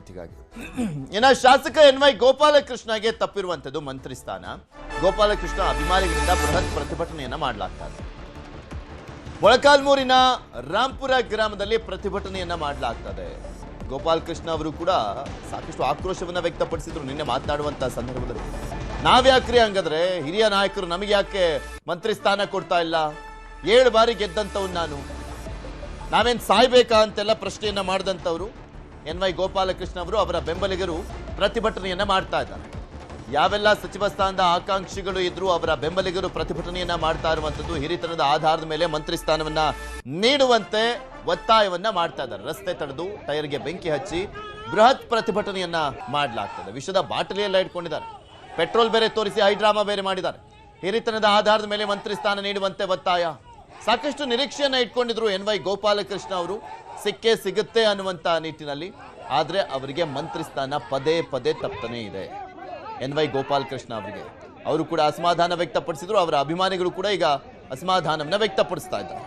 ಮಾಹಿತಿಗಾಗಿ. ಇನ್ನು ಶಾಸಕ NY ಗೋಪಾಲಕೃಷ್ಣಗೆ ತಪ್ಪಿರುವಂಥದ್ದು ಮಂತ್ರಿ ಸ್ಥಾನ. ಗೋಪಾಲಕೃಷ್ಣ ಅಭಿಮಾನಿಗಳಿಂದ ಬೃಹತ್ ಪ್ರತಿಭಟನೆಯನ್ನ ಮಾಡಲಾಗ್ತದೆ. ಮೊಳಕಾಲ್ಮೂರಿನ ರಾಂಪುರ ಗ್ರಾಮದಲ್ಲಿ ಪ್ರತಿಭಟನೆಯನ್ನ ಮಾಡಲಾಗ್ತದೆ. ಗೋಪಾಲಕೃಷ್ಣ ಅವರು ಕೂಡ ಸಾಕಷ್ಟು ಆಕ್ರೋಶವನ್ನ ವ್ಯಕ್ತಪಡಿಸಿದ್ರು ನಿನ್ನೆ ಮಾತನಾಡುವಂತಹ ಸಂದರ್ಭದಲ್ಲಿ. ನಾವ್ಯಾಕ್ರಿ ಹಂಗಾದ್ರೆ ಹಿರಿಯ ನಾಯಕರು ನಮಗೆ ಯಾಕೆ ಮಂತ್ರಿ ಸ್ಥಾನ ಕೊಡ್ತಾ ಇಲ್ಲ? 7 ಬಾರಿ ಗೆದ್ದಂಥವ್ರು ನಾನು, ನಾವೇನ್ ಸಾಯ್ಬೇಕಾ ಅಂತೆಲ್ಲ ಪ್ರಶ್ನೆಯನ್ನ ಮಾಡಿದಂಥವ್ರು NY ಗೋಪಾಲಕೃಷ್ಣ ಅವರು, ಅವರ ಬೆಂಬಲಿಗರು ಪ್ರತಿಭಟನೆಯನ್ನ ಮಾಡ್ತಾ ಇದ್ದಾರೆ. ಯಾವೆಲ್ಲ ಸಚಿವ ಸ್ಥಾನದ ಆಕಾಂಕ್ಷಿಗಳು ಇದ್ರು ಅವರ ಬೆಂಬಲಿಗರು ಪ್ರತಿಭಟನೆಯನ್ನ ಮಾಡ್ತಾ ಇರುವಂತದ್ದು ಹಿರಿತನದ ಆಧಾರದ ಮೇಲೆ ಮಂತ್ರಿ ಸ್ಥಾನವನ್ನ ನೀಡುವಂತೆ ಒತ್ತಾಯವನ್ನ ಮಾಡ್ತಾ ಇದ್ದಾರೆ. ರಸ್ತೆ ತಡೆದು ಟೈರ್ಗೆ ಬೆಂಕಿ ಹಚ್ಚಿ ಬೃಹತ್ ಪ್ರತಿಭಟನೆಯನ್ನ ಮಾಡಲಾಗ್ತದೆ. ವಿಷದ ಬಾಟಲಿಯೆಲ್ಲ ಇಟ್ಕೊಂಡಿದ್ದಾರೆ, ಪೆಟ್ರೋಲ್ ಬೇರೆ ತೋರಿಸಿ ಹೈಡ್ರಾಮಾ ಬೇರೆ ಮಾಡಿದ್ದಾರೆ. ಹಿರಿತನದ ಆಧಾರದ ಮೇಲೆ ಮಂತ್ರಿ ಸ್ಥಾನ ನೀಡುವಂತೆ ಒತ್ತಾಯ. ಸಾಕಷ್ಟು ನಿರೀಕ್ಷೆಯನ್ನ ಇಟ್ಕೊಂಡಿದ್ರು NY ಗೋಪಾಲಕೃಷ್ಣ ಅವರು, ಸಿಕ್ಕೇ ಸಿಗುತ್ತೆ ಅನ್ನುವಂತ ನಿಟ್ಟಿನಲ್ಲಿ. ಆದ್ರೆ ಅವರಿಗೆ ಮಂತ್ರಿ ಸ್ಥಾನ ಪದೇ ಪದೇ ತಪ್ಪನೇ ಇದೆ. NY ಗೋಪಾಲಕೃಷ್ಣ ಅವರಿಗೆ ಅವರು ಕೂಡ ಅಸಮಾಧಾನ ವ್ಯಕ್ತಪಡಿಸಿದ್ರು. ಅವರ ಅಭಿಮಾನಿಗಳು ಕೂಡ ಈಗ ಅಸಮಾಧಾನವನ್ನ ವ್ಯಕ್ತಪಡಿಸ್ತಾ ಇದ್ದಾರೆ.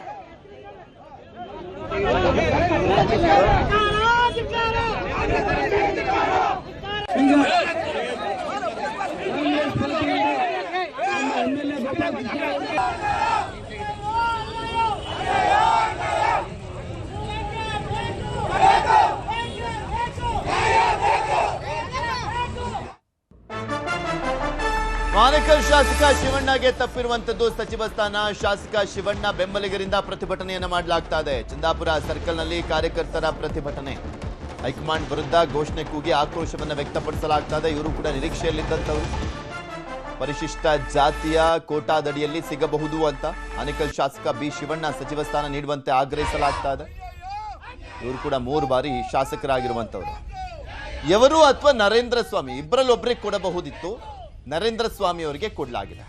ಆನೇಕಲ್ ಶಾಸಕ ಶಿವಣ್ಣಗೆ ತಪ್ಪಿರುವಂತದ್ದು ಸಚಿವ ಸ್ಥಾನ. ಶಾಸಕ ಶಿವಣ್ಣ ಬೆಂಬಲಿಗರಿಂದ ಪ್ರತಿಭಟನೆಯನ್ನ ಮಾಡಲಾಗ್ತಾ ಇದೆ. ಚಂದಾಪುರ ಸರ್ಕಲ್ನಲ್ಲಿ ಕಾರ್ಯಕರ್ತರ ಪ್ರತಿಭಟನೆ. ಹೈಕಮಾಂಡ್ ವಿರುದ್ಧ ಘೋಷಣೆ ಕೂಗಿ ಆಕ್ರೋಶವನ್ನ ವ್ಯಕ್ತಪಡಿಸಲಾಗ್ತಾ ಇದೆ. ಇವರು ಕೂಡ ನಿರೀಕ್ಷೆಯಲ್ಲಿದ್ದಂಥವ್ರು. ಪರಿಶಿಷ್ಟ ಜಾತಿಯ ಕೋಟಾದಡಿಯಲ್ಲಿ ಸಿಗಬಹುದು ಅಂತ ಆನೇಕಲ್ ಶಾಸಕ ಬಿ ಶಿವಣ್ಣ ಸಚಿವ ಸ್ಥಾನ ನೀಡುವಂತೆ ಆಗ್ರಹಿಸಲಾಗ್ತಾ ಇದೆ. ಇವರು ಕೂಡ 3 ಬಾರಿ ಶಾಸಕರಾಗಿರುವಂತವ್ರು. ಎವರು ಅಥವಾ ನರೇಂದ್ರ ಸ್ವಾಮಿ ಇಬ್ಬರಲ್ಲೊಬ್ಬರಿಗೆ ಕೊಡಬಹುದಿತ್ತು, ನರೇಂದ್ರ ಸ್ವಾಮಿ ಅವರಿಗೆ ಕೊಡಲಾಗಿದೆ.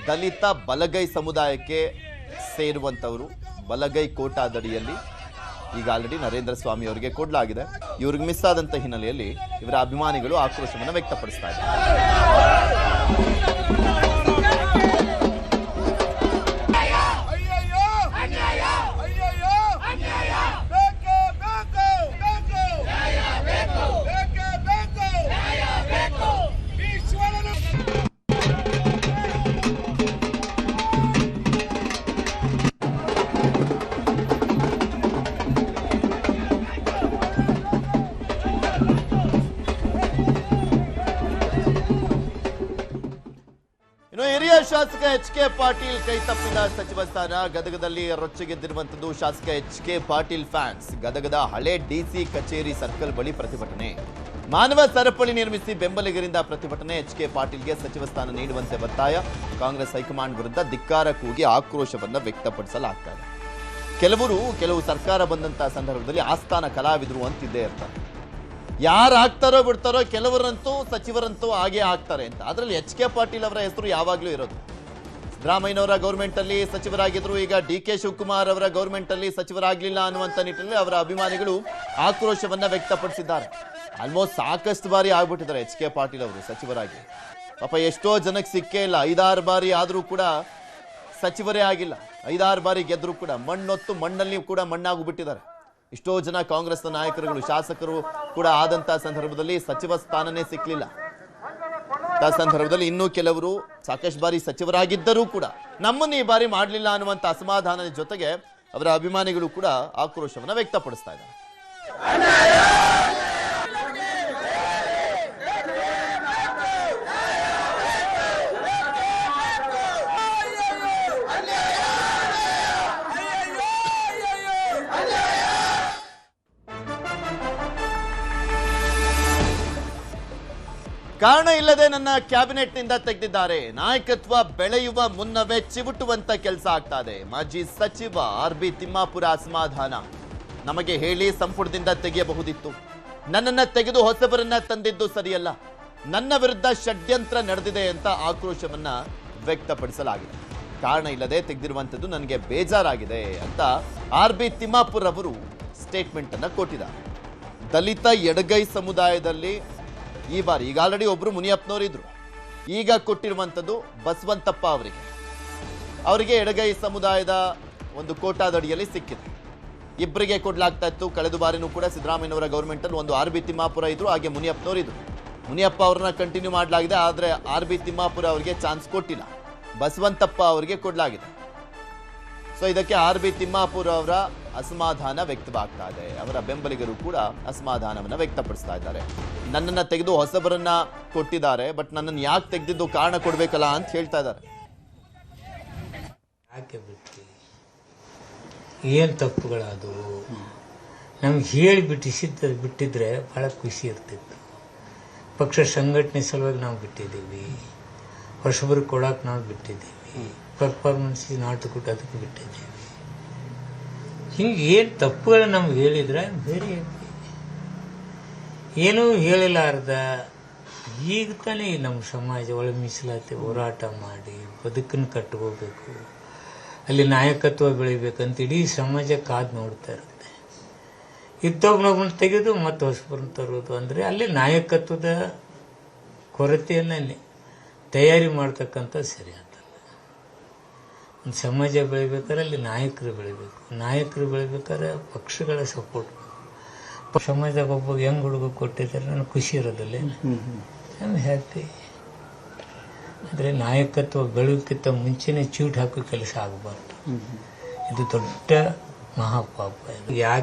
ದಲಿತ ಬಲಗೈ ಸಮುದಾಯಕ್ಕೆ ಸೇರುವಂತವರು ಬಲಗೈ ಕೋಟಾದಡಿಯಲ್ಲಿ ಈಗ ಆಲ್ರೆಡಿ ನರೇಂದ್ರ ಸ್ವಾಮಿ ಅವರಿಗೆ ಕೊಡಲಾಗಿದೆ. ಇವ್ರಿಗೆ ಮಿಸ್ ಆದಂತ ಹಿನ್ನೆಲೆಯಲ್ಲಿ ಇವರ ಅಭಿಮಾನಿಗಳು ಆಕ್ರೋಶವನ್ನು ವ್ಯಕ್ತಪಡಿಸ್ತಾ ಇದ್ದಾರೆ. ಹಿರಿಯ ಶಾಸಕ HK ಪಾಟೀಲ್ ಕೈ ತಪ್ಪಿದ ಸಚಿವ ಸ್ಥಾನ. ಗದಗದಲ್ಲಿ ರೊಚ್ಚಿಗೆದ್ದಿರುವಂತದ್ದು ಶಾಸಕ HK ಪಾಟೀಲ್ ಫ್ಯಾನ್ಸ್. ಗದಗದ ಹಳೆ DC ಕಚೇರಿ ಸರ್ಕಲ್ ಬಳಿ ಪ್ರತಿಭಟನೆ. ಮಾನವ ಸರಪಳಿ ನಿರ್ಮಿಸಿ ಬೆಂಬಲಿಗರಿಂದ ಪ್ರತಿಭಟನೆ. HK ಪಾಟೀಲ್ಗೆ ಸಚಿವ ಸ್ಥಾನ ನೀಡುವಂತೆ ಒತ್ತಾಯ. ಕಾಂಗ್ರೆಸ್ ಹೈಕಮಾಂಡ್ ವಿರುದ್ಧ ಧಿಕ್ಕಾರ ಕೂಗಿ ಆಕ್ರೋಶವನ್ನ ವ್ಯಕ್ತಪಡಿಸಲಾಗ್ತಾ ಇದೆ. ಕೆಲವು ಸರ್ಕಾರ ಬಂದಂತಹ ಸಂದರ್ಭದಲ್ಲಿ ಆಸ್ಥಾನ ಕಲಾವಿದರು ಅಂತಿದ್ದೇ ಇರ್ತಾರೆ. ಯಾರು ಆಗ್ತಾರೋ ಬಿಡ್ತಾರೋ, ಕೆಲವರಂತೂ ಸಚಿವರಂತೂ ಹಾಗೆ ಆಗ್ತಾರೆ ಅಂತ. ಅದರಲ್ಲಿ HK ಪಾಟೀಲ್ ಅವರ ಹೆಸರು ಯಾವಾಗಲೂ ಇರೋದು. ಸಿದ್ದರಾಮಯ್ಯನವರ ಗೌರ್ಮೆಂಟ್ ಅಲ್ಲಿ ಸಚಿವರಾಗಿದ್ರು, ಈಗ DK ಶಿವಕುಮಾರ್ ಅವರ ಗೌರ್ಮೆಂಟ್ ಅಲ್ಲಿ ಸಚಿವರಾಗ್ಲಿಲ್ಲ ಅನ್ನುವಂತ ನಿಟ್ಟಿನಲ್ಲಿ ಅವರ ಅಭಿಮಾನಿಗಳು ಆಕ್ರೋಶವನ್ನ ವ್ಯಕ್ತಪಡಿಸಿದ್ದಾರೆ. ಆಲ್ಮೋಸ್ಟ್ ಸಾಕಷ್ಟು ಬಾರಿ ಆಗ್ಬಿಟ್ಟಿದ್ದಾರೆ HK ಪಾಟೀಲ್ ಅವರು ಸಚಿವರಾಗಿ. ಪಾಪ ಎಷ್ಟೋ ಜನಕ್ಕೆ ಸಿಕ್ಕೇ ಇಲ್ಲ. 5-6 ಬಾರಿ ಆದ್ರೂ ಕೂಡ ಸಚಿವರೇ ಆಗಿಲ್ಲ. 5-6 ಬಾರಿ ಗೆದ್ರು ಕೂಡ ಮಣ್ಣೊತ್ತು ಮಣ್ಣಲ್ಲಿ ಕೂಡ ಮಣ್ಣಾಗ್ಬಿಟ್ಟಿದ್ದಾರೆ. ಎಷ್ಟೋ ಜನ ಕಾಂಗ್ರೆಸ್ನ ನಾಯಕರುಗಳು ಶಾಸಕರು ಕೂಡ ಆದಂತಹ ಸಂದರ್ಭದಲ್ಲಿ ಸಚಿವ ಸ್ಥಾನನೇ ಸಿಕ್ಕಲಿಲ್ಲ. ಆ ಸಂದರ್ಭದಲ್ಲಿ ಇನ್ನೂ ಕೆಲವರು ಸಾಕಷ್ಟು ಬಾರಿ ಸಚಿವರಾಗಿದ್ದರೂ ಕೂಡ ನಮ್ಮನ್ನು ಈ ಬಾರಿ ಮಾಡಲಿಲ್ಲ ಅನ್ನುವಂಥ ಅಸಮಾಧಾನದ ಜೊತೆಗೆ ಅವರ ಅಭಿಮಾನಿಗಳು ಕೂಡ ಆಕ್ರೋಶವನ್ನು ವ್ಯಕ್ತಪಡಿಸ್ತಾ ಇದ್ದಾರೆ. ಕಾರಣ ಇಲ್ಲದೆ ನನ್ನ ಕ್ಯಾಬಿನೆಟ್ ನಿಂದ ತೆಗೆದಿದ್ದಾರೆ. ನಾಯಕತ್ವ ಬೆಳೆಯುವ ಮುನ್ನವೇ ಚಿವುಟುವಂತ ಕೆಲಸ ಆಗ್ತಾ ಇದೆ. ಮಾಜಿ ಸಚಿವ RB ತಿಮ್ಮಾಪುರ ಅಸಮಾಧಾನ. ನಮಗೆ ಹೇಳಿ ಸಂಪುಟದಿಂದ ತೆಗೆಯಬಹುದಿತ್ತು, ನನ್ನನ್ನ ತೆಗೆದು ಹೊಸಬರನ್ನ ತಂದಿದ್ದು ಸರಿಯಲ್ಲ, ನನ್ನ ವಿರುದ್ಧ ಷಡ್ಯಂತ್ರ ನಡೆದಿದೆ ಅಂತ ಆಕ್ರೋಶವನ್ನ ವ್ಯಕ್ತಪಡಿಸಲಾಗಿದೆ. ಕಾರಣ ಇಲ್ಲದೆ ತೆಗೆದಿರುವಂತದ್ದು ನನಗೆ ಬೇಜಾರಾಗಿದೆ ಅಂತ RB ತಿಮ್ಮಾಪುರ ಅವರು ಸ್ಟೇಟ್ಮೆಂಟ್ ಅನ್ನ ಕೊಟ್ಟಿದ್ದಾರೆ. ದಲಿತ ಎಡಗೈ ಸಮುದಾಯದಲ್ಲಿ ಈ ಬಾರಿ ಈಗ ಆಲ್ರೆಡಿ ಒಬ್ರು ಮುನಿಯಪ್ಪನವರು ಇದ್ರು, ಈಗ ಕೊಟ್ಟಿರುವಂಥದ್ದು ಬಸವಂತಪ್ಪ ಅವರಿಗೆ ಎಡಗೈ ಸಮುದಾಯದ ಒಂದು ಕೋಟಾದಡಿಯಲ್ಲಿ ಸಿಕ್ಕಿದೆ. ಇಬ್ಬರಿಗೆ ಕೊಡ್ಲಾಗ್ತಾ ಇತ್ತು. ಕಳೆದ ಬಾರಿನೂ ಕೂಡ ಸಿದ್ದರಾಮಯ್ಯನವರ ಗೌರ್ಮೆಂಟ್ ಅಲ್ಲಿ ಒಂದು ಆರ್ ಬಿ ತಿಮ್ಮಾಪುರ ಇದ್ರು, ಹಾಗೆ ಮುನಿಯಪ್ಪನವರು ಇದ್ರು. ಮುನಿಯಪ್ಪ ಅವ್ರನ್ನ ಕಂಟಿನ್ಯೂ ಮಾಡಲಾಗಿದೆ, ಆದರೆ ಆರ್ ಬಿ ತಿಮ್ಮಾಪುರ ಅವರಿಗೆ ಚಾನ್ಸ್ ಕೊಟ್ಟಿಲ್ಲ, ಬಸವಂತಪ್ಪ ಅವರಿಗೆ ಕೊಡಲಾಗಿದೆ. ಸೊ ಇದಕ್ಕೆ ಆರ್ ಬಿ ತಿಮ್ಮಾಪುರ ಅವರ ಅಸಮಾಧಾನ ವ್ಯಕ್ತವಾಗ್ತಾ ಇದೆ. ಅವರ ಬೆಂಬಲಿಗರು ಕೂಡ ಅಸಮಾಧಾನವನ್ನು ವ್ಯಕ್ತಪಡಿಸ್ತಾ ಇದ್ದಾರೆ. ನನ್ನನ್ನು ತೆಗೆದು ಹೊಸಬರನ್ನ ಕೊಟ್ಟಿದ್ದಾರೆ, ಬಟ್ ನನ್ನನ್ನು ಯಾಕೆ ತೆಗೆದಿದ್ದು ಕಾರಣ ಕೊಡ್ಬೇಕಲ್ಲ ಅಂತ ಹೇಳ್ತಾ ಇದ್ದಾರೆ. ಯಾಕೆ ಬಿಟ್ರಿ, ಏನು ತಪ್ಪುಗಳಾದವು, ನಮ್ಗೆ ಹೇಳಿ ಬಿಟ್ಟಿದ್ರೆ ಭಾಳ ಖುಷಿ ಇರ್ತಿತ್ತು. ಪಕ್ಷ ಸಂಘಟನೆ ಸಲುವಾಗಿ ನಾವು ಬಿಟ್ಟಿದ್ದೀವಿ, ಹೊಸಬರಿಗೆ ಕೊಡೋಕೆ ನಾವು ಬಿಟ್ಟಿದ್ದೀವಿ, ಪರ್ಫಾರ್ಮೆನ್ಸ್ ನಾಟಕ ಅದಕ್ಕೆ ಬಿಟ್ಟಿದ್ದೀವಿ. ಹಿಂಗೆ ಏನು ತಪ್ಪುಗಳು ನಮ್ಗೆ ಹೇಳಿದ್ರೆ ಬೇರೆ ಏನೂ ಹೇಳಿಲಾರ್ದ ಈಗ ತಾನೇ ನಮ್ಮ ಸಮಾಜ ಒಳ ಮೀಸಲಾತಿ ಹೋರಾಟ ಮಾಡಿ ಬದುಕನ್ನು ಕಟ್ಕೋಬೇಕು, ಅಲ್ಲಿ ನಾಯಕತ್ವ ಬೆಳಿಬೇಕಂತ ಇಡೀ ಸಮಾಜ ಕಾದು ನೋಡ್ತಾ ಇರುತ್ತೆ. ಇದ್ದೊಬ್ಬನೊಬ್ಬನ ತೆಗೆದು ಮತ್ತೆ ಹೊಸಬರನ್ನ ತರೋದು ಅಂದರೆ ಅಲ್ಲಿ ನಾಯಕತ್ವದ ಕೊರತೆಯನ್ನು ತಯಾರಿ ಮಾಡ್ತಕ್ಕಂಥ ಸರಿ ಅಂತಲ್ಲ. ಒಂದು ಸಮಾಜ ಬೆಳಿಬೇಕಾದ್ರೆ ಅಲ್ಲಿ ನಾಯಕರು ಬೆಳಿಬೇಕು, ನಾಯಕರು ಬೆಳಿಬೇಕಾದ್ರೆ ಪಕ್ಷಗಳ ಸಪೋರ್ಟ್ ಬೇಕು. ಸಮಾಜದಾಗ ಒಬ್ಬ ಹೆಂಗ್ ಹುಡುಗ ಕೊಟ್ಟಿದ್ದಾರೆ ನನಗೆ ಖುಷಿ ಇರೋದಿಲ್ಲ, ಐ ಹ್ಯಾಪಿ. ಆದರೆ ನಾಯಕತ್ವ ಬೆಳೆಯೋಕ್ಕಿಂತ ಮುಂಚೆನೇ ಚೀಟ್ ಹಾಕೋ ಕೆಲಸ ಆಗಬಾರ್ದು. ಇದು ದೊಡ್ಡ ಮಹಾಪಾಪ. ಯಾಕೆ